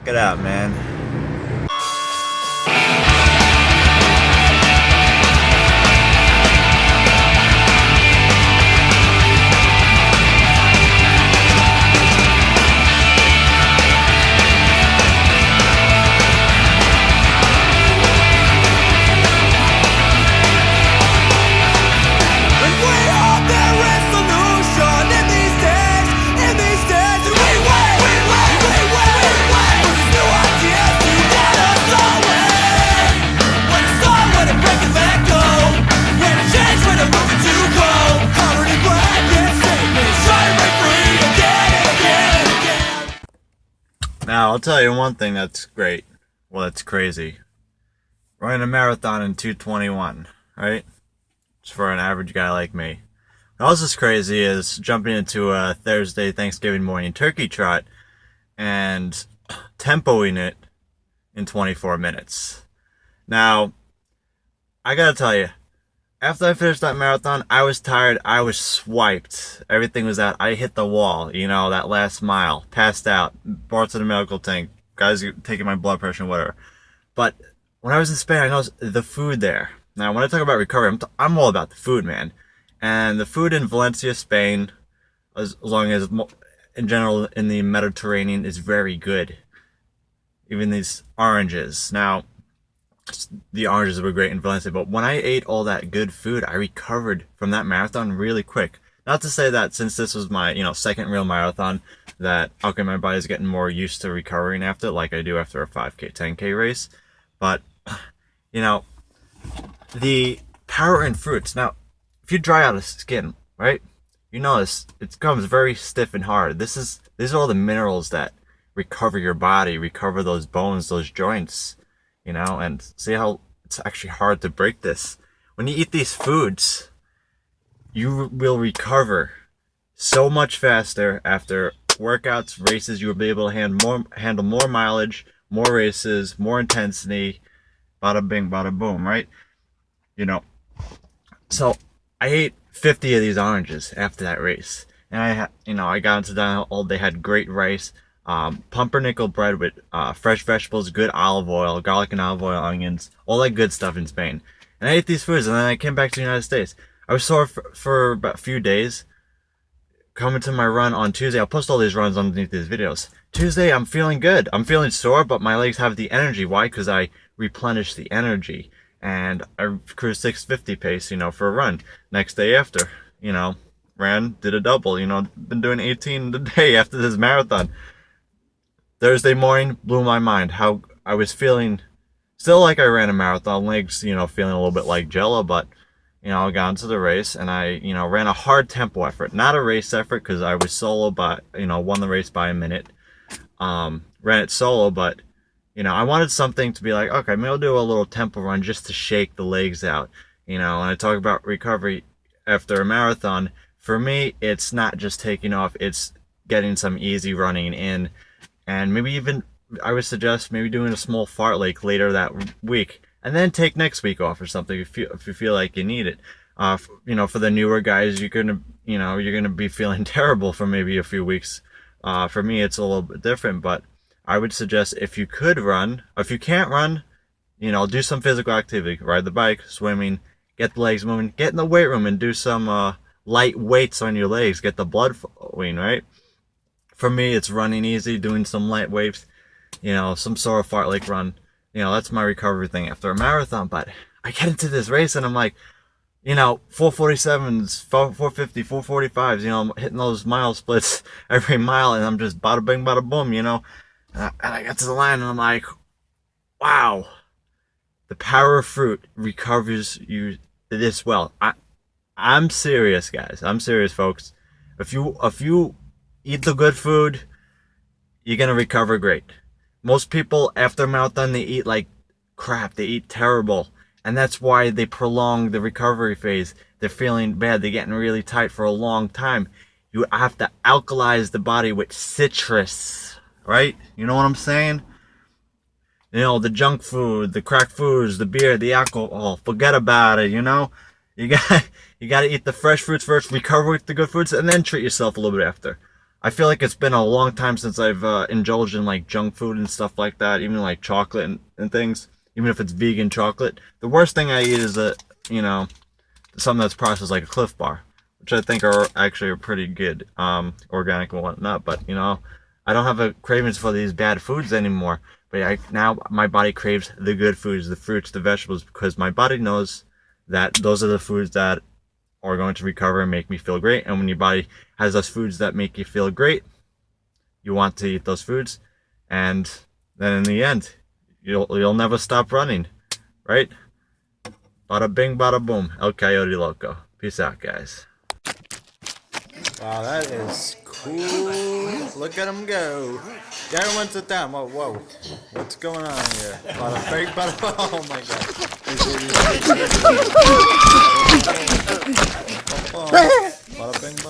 Check it out, man. Now, I'll tell you one thing that's great. Well, that's crazy. Running a marathon in 2:21, right? Just for an average guy like me. What else is crazy is jumping into a Thursday Thanksgiving morning turkey trot and tempoing it in 24 minutes. Now, I gotta tell you, after I finished that marathon, I was tired. I was swiped. Everything was out. I hit the wall, that last mile. Passed out. Brought to the medical tank. Guys taking my blood pressure and whatever. But when I was in Spain, I noticed the food there. Now, when I talk about recovery, I'm all about the food, man. And the food in Valencia, Spain, as long as in general in the Mediterranean, is very good. Even these oranges. Now, the oranges were great in Valencia, but when I ate all that good food, I recovered from that marathon really quick. Not to say that since this was my, second real marathon, that, okay, my body's getting more used to recovering after it, like I do after a 5K, 10K race. But, the power in fruits. Now, if you dry out a skin, right, you notice it becomes very stiff and hard. These are all the minerals that recover your body, recover those bones, those joints. And see how it's actually hard to break this. When you eat these foods, you will recover so much faster after workouts, races. You will be able to handle more mileage, more races, more intensity. Bada bing, bada boom, right? So I ate 50 of these oranges after that race. And I got into that all. They had great rice. Pumpernickel bread with fresh vegetables, good olive oil, garlic and olive oil, onions, all that good stuff in Spain. And I ate these foods, and then I came back to the United States. I was sore for about a few days. Coming to my run on Tuesday, I'll post all these runs underneath these videos. Tuesday, I'm feeling good. I'm feeling sore, but my legs have the energy. Why? Because I replenished the energy. And I cruised 650 pace, for a run. Next day after, ran, did a double. Been doing 18 a day after this marathon. Thursday morning blew my mind. How I was feeling, still like I ran a marathon, legs, feeling a little bit like Jello, but, I got into the race and I, ran a hard tempo effort, not a race effort because I was solo, but, won the race by a minute. Ran it solo, but, I wanted something to be like, okay, maybe I'll do a little tempo run just to shake the legs out. When I talk about recovery after a marathon, for me, it's not just taking off, it's getting some easy running in. And maybe even, I would suggest maybe doing a small fartlek later that week. And then take next week off or something if you feel like you need it. For the newer guys, you're going to be feeling terrible for maybe a few weeks. For me, it's a little bit different. But I would suggest if you could run, if you can't run, do some physical activity. Ride the bike, swimming, get the legs moving. Get in the weight room and do some light weights on your legs. Get the blood flowing, right? For me, it's running easy, doing some light weights, some sort of fartlek run. That's my recovery thing after a marathon. But I get into this race and I'm like, 447s, 450, 445s, I'm hitting those mile splits every mile and I'm just bada bing, bada boom, And I got to the line and I'm like, wow, the power of fruit recovers you this well. I'm serious, guys. I'm serious, folks. If you eat the good food, you're going to recover great. Most people, after a marathon, they eat like crap. They eat terrible. And that's why they prolong the recovery phase. They're feeling bad. They're getting really tight for a long time. You have to alkalize the body with citrus, right? You know what I'm saying? The junk food, the crack foods, the beer, the alcohol, forget about it, You got to eat the fresh fruits first, recover with the good foods, and then treat yourself a little bit after. I feel like it's been a long time since I've indulged in like junk food and stuff like that, even like chocolate and things, even if it's vegan chocolate. The worst thing I eat is you know, something that's processed like a Cliff Bar, which I think are actually pretty good, organic and whatnot. But I don't have a cravings for these bad foods anymore. But now my body craves the good foods, the fruits, the vegetables, because my body knows that those are the foods that are going to recover and make me feel great. And when your body has those foods that make you feel great, you want to eat those foods, and then in the end, you'll never stop running, right? Bada bing, bada boom. El Coyote Loco. Peace out, guys. Wow, that is cool. Look at him go. Everyone sit down. Whoa, whoa. What's going on here? Bada bing, bada boom. Oh my god. Bada bing, bada